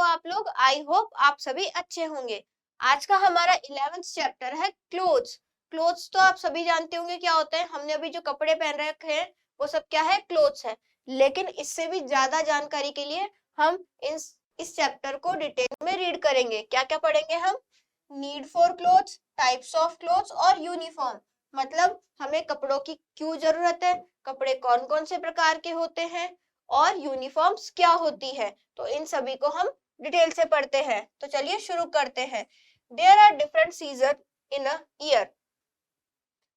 आप लोग? I hope आप सभी अच्छे होंगे। आज का हमारा 11th चैप्टर है क्लोथ्स। क्लोथ्स तो आप सभी जानते होंगे क्या होता है। हमने अभी जो कपड़े पहन रखे हैं वो सब क्या है? क्लोथ्स है। लेकिन इससे भी ज्यादा जानकारी के लिए हम इस चैप्टर को डिटेल में रीड करेंगे। क्या क्या पढ़ेंगे हम? Need for clothes, types of clothes और यूनिफॉर्म। मतलब हमें कपड़ों की क्यों जरूरत है, कपड़े कौन कौन से प्रकार के होते हैं और यूनिफॉर्म्स क्या होती है। तो इन सभी को हम डिटेल से पढ़ते हैं। तो चलिए शुरू करते हैं। There are different season in a year.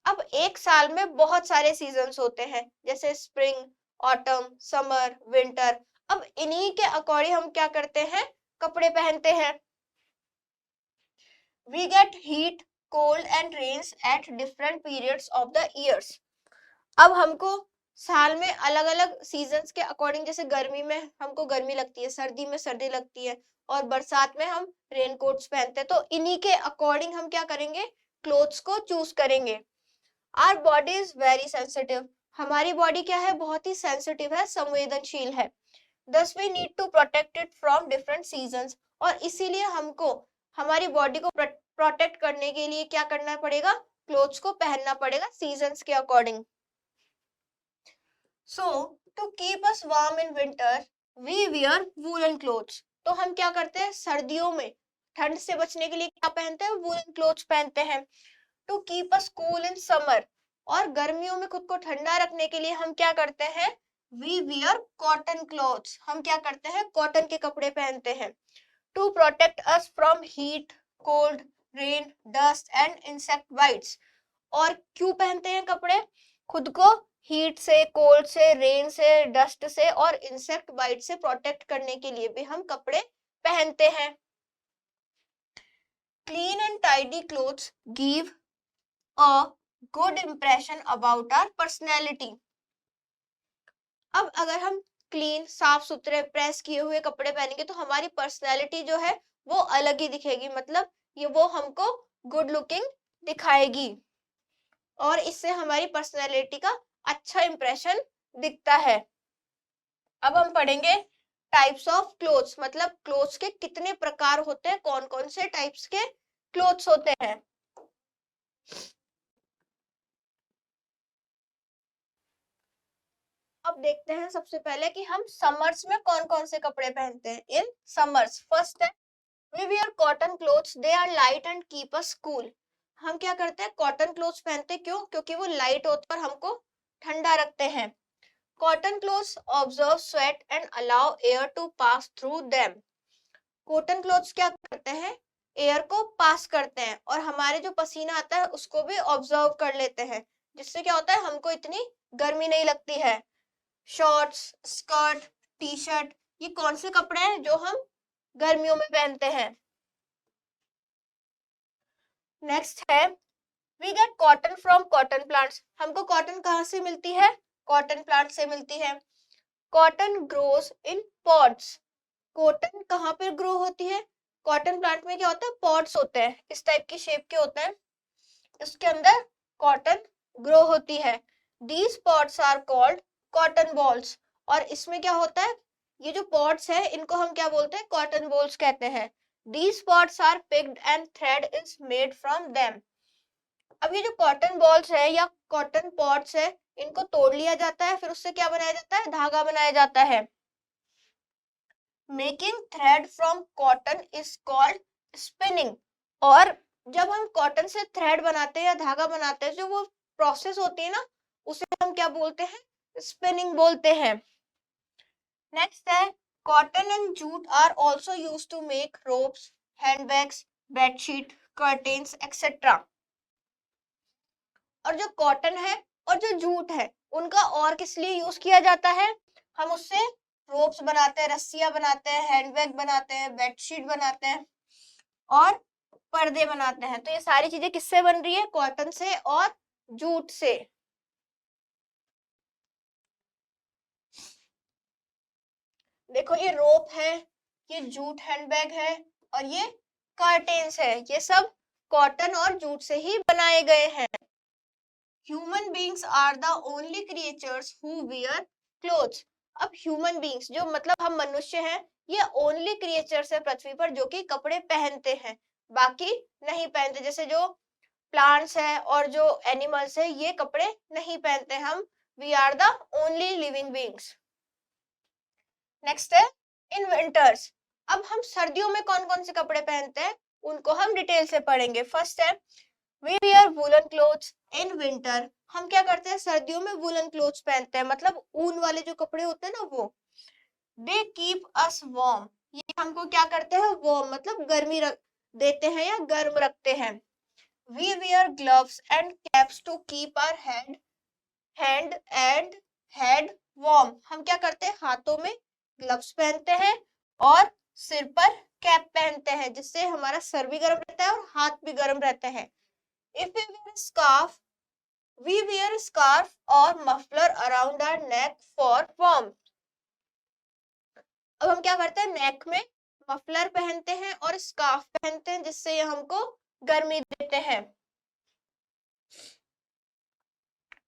अब एक साल में बहुत सारे सीजन्स होते हैं, जैसे स्प्रिंग, ऑटम, समर, विंटर। अब इन्हीं के अकॉर्डिंग हम क्या करते हैं? कपड़े पहनते हैं। We get heat, cold and rains at different periods of the years. अब हमको साल में अलग अलग सीजन्स के अकॉर्डिंग, जैसे गर्मी में हमको गर्मी लगती है, सर्दी में सर्दी लगती है और बरसात में हम रेन कोट्स पहनते हैं। तो इन्हीं के अकॉर्डिंग हम क्या करेंगे? क्लोथ्स को चूज करेंगे। Our body is very sensitive. हमारी बॉडी क्या है? बहुत ही सेंसिटिव है, संवेदनशील है। Thus we need to protect it from different seasons. और इसीलिए हमको हमारी बॉडी को प्रोटेक्ट करने के लिए क्या करना पड़ेगा? क्लोथ्स को पहनना पड़ेगा सीजन्स के according. So to keep us warm in winter, we wear woolen clothes. तो हम क्या करते हैं? सर्दियों में ठंड से बचने के लिए क्या पहनते हैं? वूलन क्लोथ्स पहनते हैं। To keep us cool in summer, और गर्मियों में खुद को ठंडा रखने के लिए हम क्या करते हैं? We wear cotton clothes. हम क्या करते हैं? कॉटन के कपड़े पहनते हैं। To protect us from heat, cold, rain, dust and insect bites. और क्यों पहनते हैं कपड़े? खुद को हीट से, कोल्ड से, रेन से, डस्ट से और इंसेक्ट बाइट से प्रोटेक्ट करने के लिए भी हम कपड़े पहनते हैं। Clean and tidy clothes give a good impression about our personality. अब अगर हम क्लीन, साफ सुथरे, प्रेस किए हुए कपड़े पहनेंगे तो हमारी पर्सनैलिटी जो है वो अलग ही दिखेगी। मतलब ये वो हमको गुड लुकिंग दिखाएगी और इससे हमारी पर्सनैलिटी का अच्छा इंप्रेशन दिखता है। अब हम पढ़ेंगे टाइप्स ऑफ क्लोथ्स। मतलब क्लोथ्स के कितने प्रकार होते हैं, कौन कौन से टाइप्स के क्लोथ्स होते हैं। अब देखते हैं सबसे पहले कि हम समर्स में कौन कौन से कपड़े पहनते हैं। इन समर्स फर्स्ट है we wear cotton clothes, they are light and keep us cool. हम क्या करते हैं? कॉटन क्लोथ्स पहनते हैं। क्यों? क्योंकि वो लाइट होते और हमको ठंडा रखते हैं। Cotton clothes observe sweat and allow air to pass through them. Cotton clothes क्या करते हैं? एयर को पास करते हैं और हमारे जो पसीना आता है उसको भी ऑब्जर्व कर लेते हैं, जिससे क्या होता है? हमको इतनी गर्मी नहीं लगती है। शॉर्ट्स, स्कर्ट, टी शर्ट, ये कौन से कपड़े हैं जो हम गर्मियों में पहनते हैं। नेक्स्ट है we get cotton from cotton plants. हमको कॉटन कहाँ से मिलती है? कॉटन प्लांट से मिलती है। Cotton grows in pods. Cotton कहाँ पर ग्रो होती है? कॉटन प्लांट में क्या होता है? पॉड्स होते हैं, इस टाइप की शेप के होते हैं, इसके अंदर कॉटन ग्रो होती है। These pods are called cotton balls. और इसमें क्या होता है? ये जो पॉड्स है इनको हम क्या बोलते हैं? कॉटन बॉल्स कहते हैं। These pods are picked and thread is made from them. अब ये जो कॉटन बॉल्स है या कॉटन पॉड्स है, इनको तोड़ लिया जाता है, फिर उससे क्या बनाया जाता है? धागा बनाया जाता है। Making thread from cotton is called spinning. और जब हम कॉटन से थ्रेड बनाते हैं या धागा बनाते हैं, जो वो प्रोसेस होती है ना, उसे हम क्या बोलते हैं? स्पिनिंग बोलते हैं। नेक्स्ट है cotton and jute are also used to make ropes, handbags, bedsheet, curtains etcetera. और जो कॉटन है और जो जूट है उनका और किस लिए यूज किया जाता है? हम उससे रोप्स बनाते हैं, रस्सियां बनाते हैं, हैंडबैग बनाते हैं, बेडशीट बनाते हैं और पर्दे बनाते हैं। तो ये सारी चीजें किससे बन रही है? कॉटन से और जूट से। देखो ये रोप है, ये जूट हैंडबैग है और ये कर्टेन्स है, ये सब कॉटन और जूट से ही बनाए गए हैं। Human beings are the only creatures who wear clothes. अब ह्यूमन बींग्स जो मतलब हम मनुष्य हैं, ये ओनली क्रिएचर्स है पृथ्वी पर जो कि कपड़े पहनते हैं, बाकी नहीं पहनते। जैसे जो प्लांट्स है और जो एनिमल्स है ये कपड़े नहीं पहनते। हम we are the only living beings. Next है इन विंटर्स। अब हम सर्दियों में कौन कौन से कपड़े पहनते हैं उनको हम डिटेल से पढ़ेंगे। फर्स्ट है we wear woollen clothes in winter. हम क्या करते हैं सर्दियों में वूलन क्लोथ्स पहनते हैं, मतलब ऊन वाले जो कपड़े होते हैं ना वो। दे कीप अस वार्म, ये हमको क्या करते हैं वार्म मतलब गर्मी देते हैं या गर्म रखते हैं। We wear gloves and caps to keep our hand and head warm. हम क्या करते हैं हाथों में ग्लव्स पहनते हैं और सिर पर कैप पहनते हैं जिससे हमारा सर भी गर्म रहता है और हाथ भी गर्म रहते हैं। If we wear scarf, we wear scarf और muffler around our neck for warmth. अब हम क्या करते हैं नेक में मफलर पहनते हैं और स्कार्फ पहनते हैं जिससे ये हमको गर्मी देते हैं।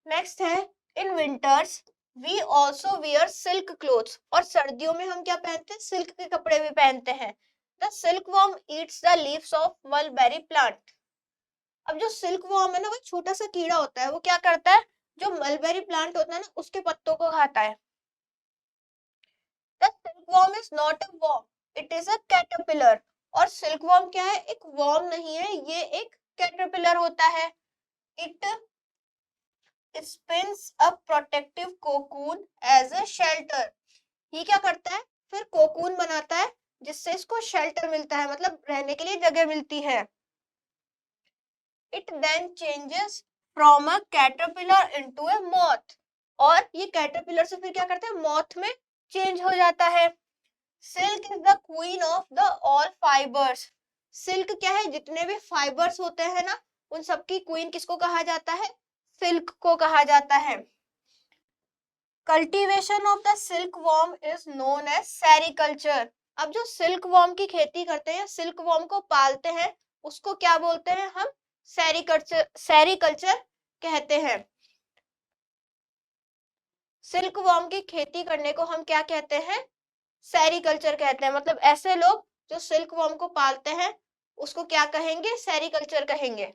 नेक्स्ट है in winters we also wear silk clothes. और सर्दियों में हम क्या पहनते हैं सिल्क के कपड़े भी पहनते हैं। The silk warm eats the leaves of mulberry plant. अब जो सिल्क वॉर्म है ना वो छोटा सा कीड़ा होता है, वो क्या करता है जो मलबेरी प्लांट होता है ना उसके पत्तों को खाता है। The silk worm is not a worm, it is a caterpillar. और सिल्क वॉर्म क्या है एक वॉर्म नहीं है, ये एक कैटरपिलर होता है। It spins a protective cocoon as a shelter। ये क्या करता है फिर कोकून बनाता है जिससे इसको शेल्टर मिलता है, मतलब रहने के लिए जगह मिलती है। It then changes from a caterpillar into a moth। और ये कैटरपिलर से फिर क्या करता है मॉथ में चेंज हो जाता है। Silk is the queen of the all fibres. Silk क्या है जितने भी फाइबर्स होते हैं ना उन सबकी क्वीन किसको कहा जाता है सिल्क को कहा जाता है। Cultivation of the silk worm is known as sericulture. अब जो सिल्क वॉर्म की खेती करते हैं सिल्क वॉर्म को पालते हैं उसको क्या बोलते हैं हम सेरीकल्चर कहते हैं। सिल्क वॉर्म की खेती करने को हम क्या कहते हैं सेरीकल्चर कहते हैं। मतलब ऐसे लोग जो सिल्क वॉर्म को पालते हैं उसको क्या कहेंगे सेरीकल्चर कहेंगे।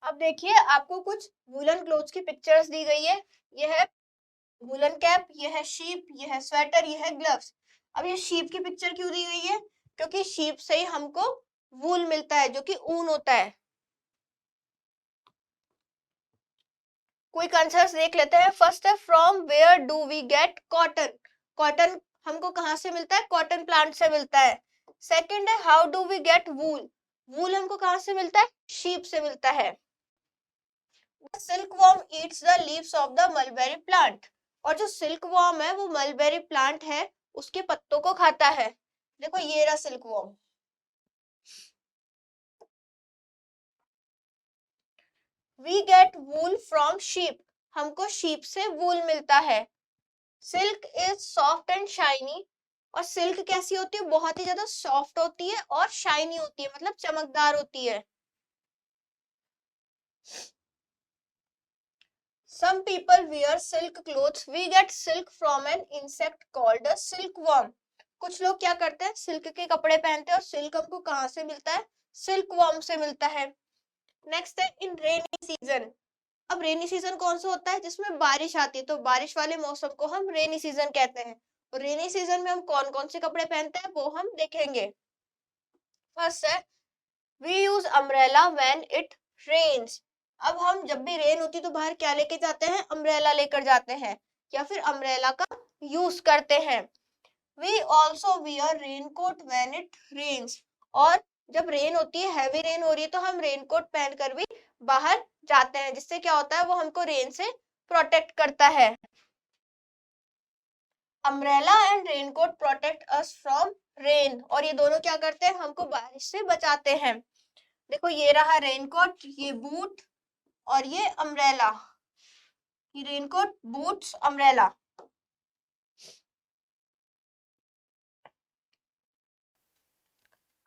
अब देखिए आपको कुछ वूलन क्लोथ्स की पिक्चर्स दी गई है। ये है वूलन कैप, ये है शीप, ये है स्वेटर, ये है ग्लव्स। अब ये शीप की पिक्चर क्यों दी गई है क्योंकि शीप से ही हमको वूल मिलता है जो कि ऊन होता है। क्विक आंसर्स देख लेते हैं। फर्स्ट है from where do we get cotton. Cotton हमको कहाँ से मिलता है कॉटन प्लांट से मिलता है। सेकंड है हाउ डू वी गेट वूल। वूल हमको कहाँ से मिलता है शीप से मिलता है। Silk worm eats the leaves of the mulberry plant. और जो सिल्क वॉर्म है वो मलबेरी प्लांट है उसके पत्तों को खाता है। देखो ये रहा silk worm. We get wool from sheep. हमको शीप से वूल मिलता है। Silk is soft and shiny. और सिल्क कैसी होती है बहुत ही ज्यादा सॉफ्ट होती है और शाइनी होती है मतलब चमकदार होती है। Some people wear silk clothes. We get silk from an insect called a silkworm। कुछ लोग क्या करते हैं सिल्क के कपड़े पहनते हैं और सिल्क हमको कहाँ से मिलता है सिल्क वॉर्म से मिलता है। नेक्स्ट है इन रेनी सीजन। अब रेनी सीजन कौन सा होता है जिसमें बारिश आती है, तो बारिश वाले मौसम को हम रेनी सीजन कहते हैं। और रेनी सीजन में हम कौन कौन से कपड़े पहनते हैं वो हम देखेंगे। फर्स्ट है we use umbrella when it rains. अब हम जब भी रेन होती है तो बाहर क्या लेके जाते हैं अम्ब्रेला लेकर जाते हैं या फिर अम्ब्रेला का यूज करते हैं। We also wear raincoat when it rains. और जब रेन होती है हैवी रेन हो रही है तो हम रेनकोट पहनकर भी बाहर जाते हैं जिससे क्या होता है वो हमको रेन से प्रोटेक्ट करता है। Umbrella and raincoat protect us from rain. और ये दोनों क्या करते हैं हमको बारिश से बचाते हैं। देखो ये रहा रेनकोट, ये बूट और ये अम्ब्रेला। ये रेनकोट बूट्स अम्ब्रेला।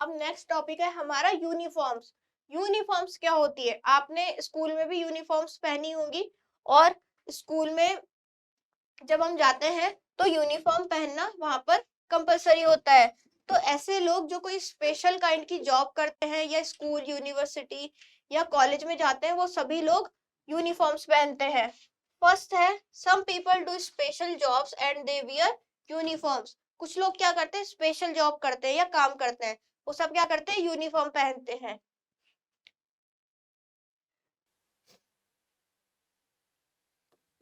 अब नेक्स्ट टॉपिक है हमारा यूनिफॉर्म्स। यूनिफॉर्म्स क्या होती है? आपने स्कूल में भी यूनिफॉर्म्स पहनी होंगी और स्कूल में जब हम जाते हैं तो यूनिफॉर्म पहनना वहां पर कंपलसरी होता है। तो ऐसे लोग जो कोई स्पेशल काइंड की जॉब करते हैं या स्कूल, यूनिवर्सिटी या कॉलेज में जाते हैं, वो सभी लोग यूनिफॉर्म्स पहनते हैं। फर्स्ट है, some people do special jobs and they wear uniforms. कुछ लोग क्या करते हैं, स्पेशल जॉब करते हैं या काम करते हैं, वो सब क्या करते हैं, यूनिफॉर्म पहनते हैं।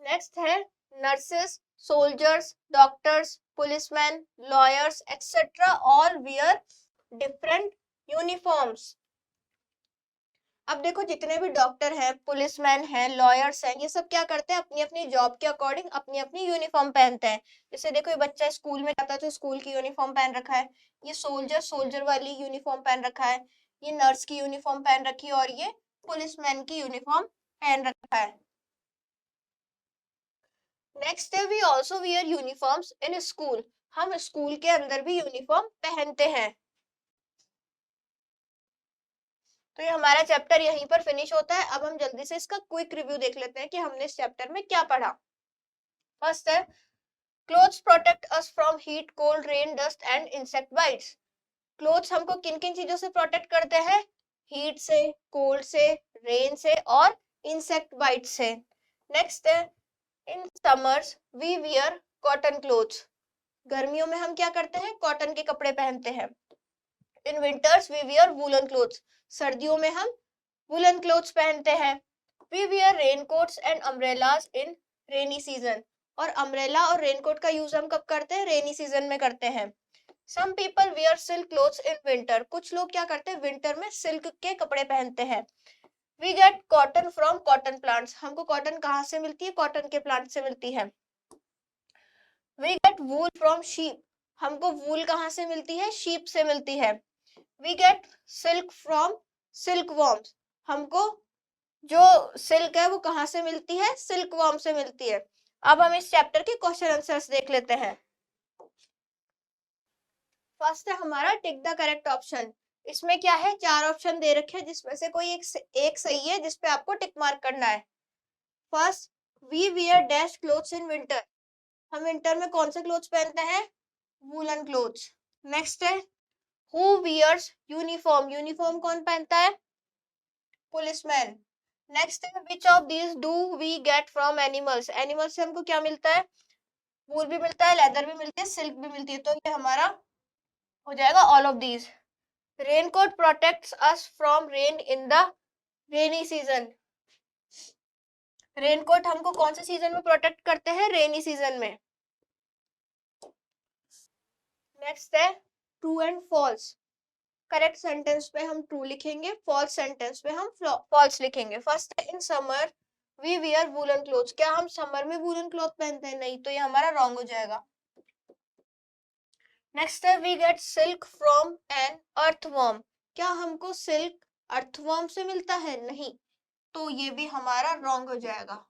नेक्स्ट है nurses, soldiers, doctors, policeman, lawyers etcetera all wear different uniforms. अब देखो जितने भी डॉक्टर हैं, पुलिसमैन हैं, लॉयर्स हैं, ये सब क्या करते हैं, अपनी अपनी जॉब के अकॉर्डिंग अपनी अपनी यूनिफॉर्म पहनते हैं। जैसे देखो ये बच्चा स्कूल में जाता है तो स्कूल की यूनिफॉर्म पहन रखा है, ये सोल्जर सोल्जर वाली यूनिफॉर्म पहन रखा है, ये नर्स की यूनिफॉर्म पहन रखी है और ये पुलिसमैन की यूनिफॉर्म पहन रखा है। नेक्स्ट है we also wear uniforms in school. हम स्कूल के अंदर भी यूनिफॉर्म पहनते हैं। तो ये हमारा चैप्टर यहीं पर फिनिश होता है। अब हम जल्दी से इसका क्विक रिव्यू देख लेते हैं कि हमने इस चैप्टर में क्या पढ़ा। फर्स्ट है clothes protect us from heat, cold, rain, dust and insect bytes. Clothes हमको किन किन चीजों से प्रोटेक्ट करते हैं, हीट से, कोल्ड से, रेन से और इंसेक्ट बाइट से। नेक्स्ट है in summers we wear cotton clothes. गर्मियों में हम क्या करते हैं, कॉटन के कपड़े पहनते हैं। In winters we wear woollen clothes. सर्दियों में हम वूलन क्लोथ्स पहनते हैं। We wear raincoats and umbrellas in rainy season. और अम्ब्रेला और रेनकोट का यूज हम कब करते हैं, रेनी सीजन में करते हैं। Some people wear silk clothes in winter. कुछ लोग क्या करते हैं, विंटर में सिल्क के कपड़े पहनते हैं। We get cotton from cotton plants. हमको कॉटन कहाँ से मिलती है, कॉटन के प्लांट से मिलती है। We get wool from sheep. हमको वूल कहाँ से मिलती है, शीप से मिलती है। We get silk from silk worms. हमको जो सिल्क है वो कहाँ से मिलती है, सिल्क वॉर्म से मिलती है। अब हम इस चैप्टर के क्वेश्चन आंसर्स देख लेते हैं। फर्स्ट है हमारा टिक द करेक्ट ऑप्शन। इसमें क्या है, चार ऑप्शन दे रखे हैं जिसमें से कोई एक सही है जिसपे आपको टिक मार्क करना है। First, we wear dash clothes in winter. हम विंटर में कौन से क्लोथ्स पहनते हैं, वूलन क्लोथ्स। नेक्स्ट है हु वियर्स यूनिफॉर्म। यूनिफॉर्म कौन पहनता है, पुलिसमैन। नेक्स्ट है which of these do we get from animals. Animal से हमको क्या मिलता है, वूल भी मिलता है, लेदर भी मिलती है, सिल्क भी मिलती है। तो ये हमारा हो जाएगा all of these. Raincoat protects us from rain in the rainy season. Raincoat हमको कौन से सीजन में प्रोटेक्ट करते हैं, रेनी सीजन में। नेक्स्ट है true and false. Correct sentence पे हम ट्रू लिखेंगे, फॉल्स सेंटेंस पे हम फॉल्स लिखेंगे। फर्स्ट है in summer we wear woollen clothes. क्या हम समर में वूलन क्लॉथ पहनते हैं, नहीं, तो ये हमारा रॉन्ग हो जाएगा। नेक्स्ट है we get silk from an earthworm. क्या हमको सिल्क अर्थवर्म से मिलता है, नहीं, तो ये भी हमारा रॉन्ग हो जाएगा।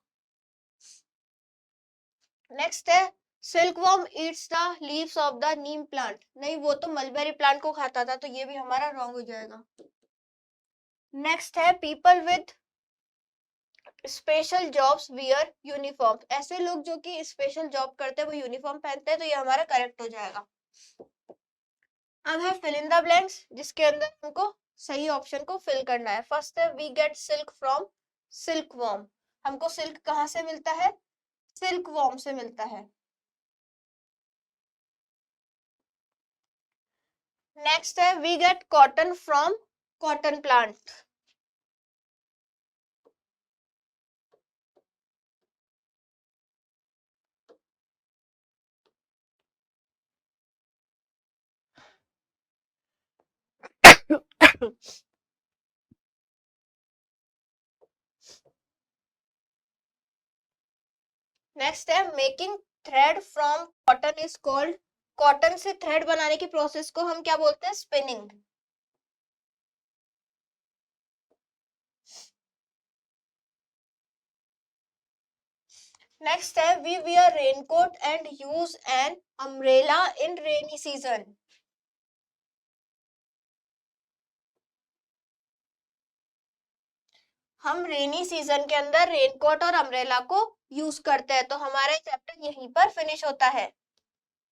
नेक्स्ट है silkworm eats the leaves of the Neem plant. नहीं, वो तो मलबेरी प्लांट को खाता था, तो ये भी हमारा रॉन्ग हो जाएगा। नेक्स्ट है people with special jobs wear uniform. ऐसे लोग जो कि स्पेशल जॉब करते हैं वो यूनिफॉर्म पहनते हैं, तो ये हमारा करेक्ट हो जाएगा। अब है फिल इन द ब्लैंक्स, जिसके अंदर हमको सही ऑप्शन को फिल करना है। फर्स्ट है we get silk from silkworm. हमको सिल्क कहाँ से मिलता है, सिल्कवर्म से मिलता है। नेक्स्ट है we get cotton from cotton plant. Next है making thread from cotton is called. Cotton से थ्रेड बनाने की प्रोसेस को हम क्या बोलते हैं, स्पिनिंग। नेक्स्ट है we wear raincoat and use an umbrella in rainy season. हम रेनी सीजन के अंदर रेनकोट और अम्ब्रेला को यूज करते हैं। तो हमारा चैप्टर यहीं पर फिनिश होता है।